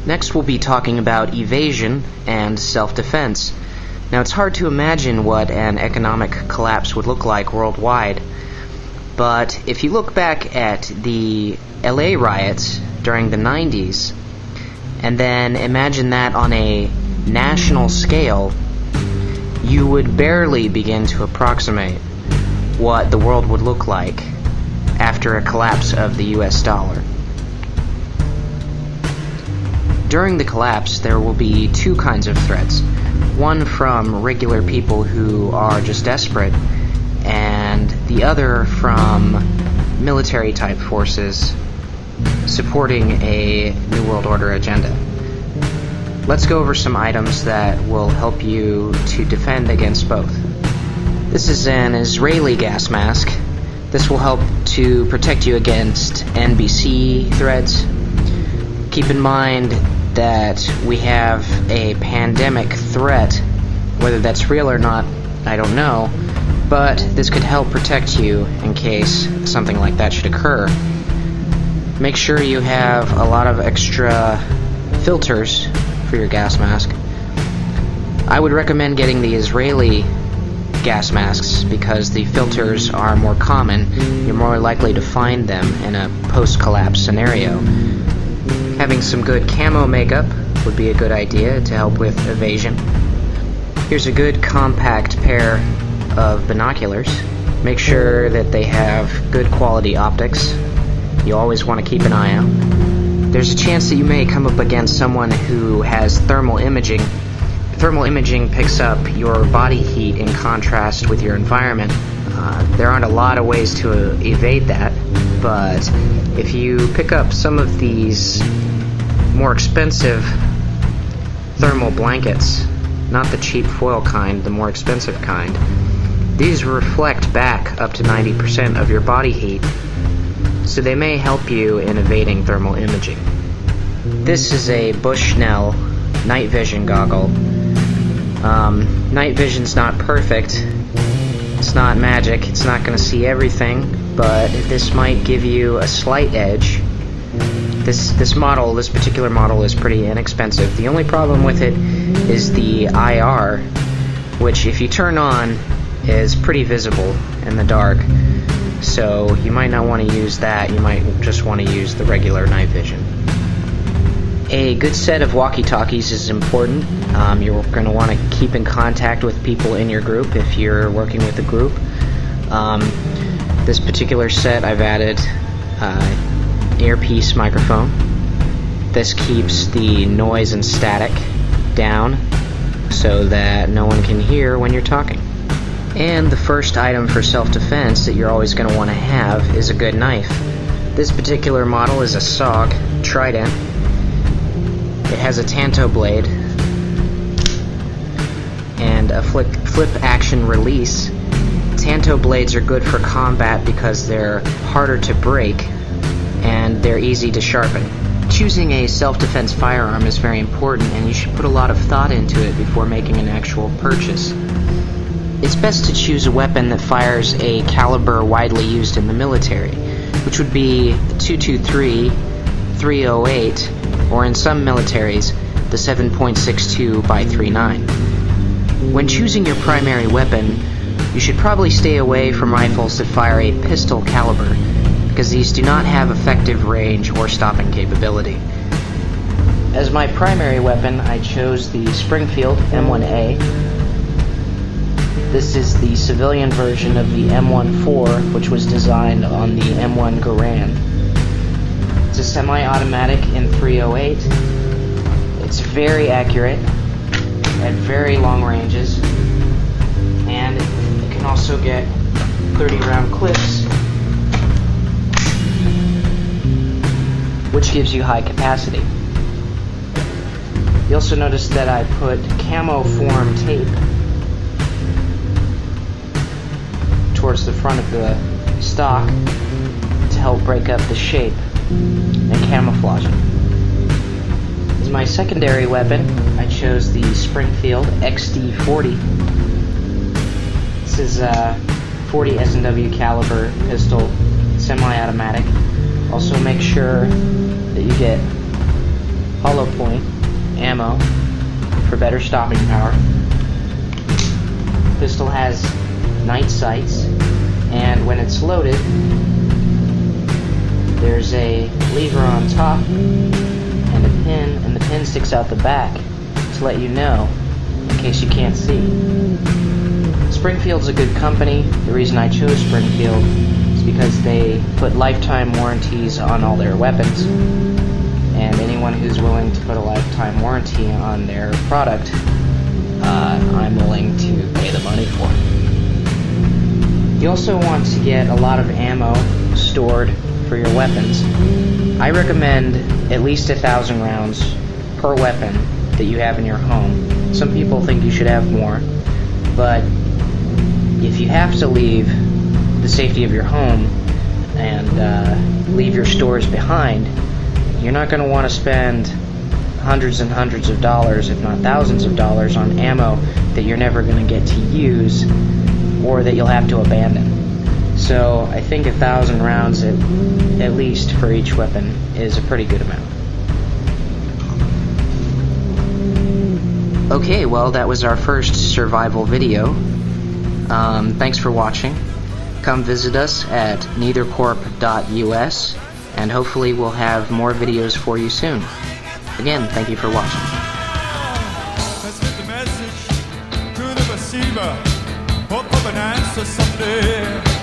Next we'll be talking about evasion and self-defense. Now it's hard to imagine what an economic collapse would look like worldwide, but if you look back at the LA riots during the 90s, and then imagine that on a national scale, you would barely begin to approximate what the world would look like after a collapse of the US dollar. During the collapse, there will be two kinds of threats. One from regular people who are just desperate, and the other from military-type forces supporting a New World Order agenda. Let's go over some items that will help you to defend against both. This is an Israeli gas mask. This will help to protect you against NBC threats. Keep in mind that we have a pandemic threat. Whether that's real or not, I don't know, but this could help protect you in case something like that should occur. Make sure you have a lot of extra filters for your gas mask. I would recommend getting the Israeli gas masks because the filters are more common. You're more likely to find them in a post-collapse scenario. Having some good camo makeup would be a good idea to help with evasion. Here's a good compact pair of binoculars. Make sure that they have good quality optics. You always want to keep an eye out. There's a chance that you may come up against someone who has thermal imaging. Thermal imaging picks up your body heat in contrast with your environment. There aren't a lot of ways to evade that, but if you pick up some of these more expensive thermal blankets, not the cheap foil kind, the more expensive kind, these reflect back up to 90% of your body heat, so they may help you in evading thermal imaging. This is a Bushnell night vision goggle. Night vision's not perfect. It's not magic. It's not going to see everything, but this might give you a slight edge. This particular model is pretty inexpensive. The only problem with it is the IR, which if you turn on is pretty visible in the dark. So you might not want to use that. You might just want to use the regular night vision. A good set of walkie-talkies is important. You're going to want to keep in contact with people in your group if you're working with a group. This particular set I've added earpiece microphone. This keeps the noise and static down so that no one can hear when you're talking. And the first item for self-defense that you're always going to want to have is a good knife. This particular model is a SOG Trident. It has a tanto blade and a flip action release. Tanto blades are good for combat because they're harder to break and they're easy to sharpen. Choosing a self-defense firearm is very important, and you should put a lot of thought into it before making an actual purchase. It's best to choose a weapon that fires a caliber widely used in the military, which would be the .223, .308, or in some militaries, the 7.62 by .39. When choosing your primary weapon, you should probably stay away from rifles that fire a pistol caliber, because these do not have effective range or stopping capability. As my primary weapon, I chose the Springfield M1A. This is the civilian version of the M14, which was designed on the M1 Garand. It's a semi-automatic in .308. It's very accurate at very long ranges, and it can also get 30-round clips, which gives you high capacity. You also notice that I put camo form tape towards the front of the stock to help break up the shape and camouflage it. As my secondary weapon, I chose the Springfield XD40. This is a 40 S&W caliber pistol, semi-automatic. Also make sure that you get hollow point ammo for better stopping power. The pistol has night sights, and when it's loaded, there's a lever on top and a pin, and the pin sticks out the back to let you know in case you can't see. Springfield's a good company. The reason I chose Springfield is because they put lifetime warranties on all their weapons, and anyone who's willing to put a lifetime warranty on their product, I'm willing to pay the money for. You also want to get a lot of ammo stored for your weapons. I recommend at least 1,000 rounds per weapon that you have in your home. Some people think you should have more, but if you have to leave the safety of your home and leave your stores behind, you're not going to want to spend hundreds and hundreds of dollars, if not thousands of dollars, on ammo that you're never going to get to use or that you'll have to abandon. So I think 1,000 rounds at least for each weapon is a pretty good amount. Okay, well, that was our first survival video. Thanks for watching. Come visit us at pt2of2.us, and hopefully we'll have more videos for you soon. Again, thank you for watching. Let's get the message to the receiver. Hope of an answer someday.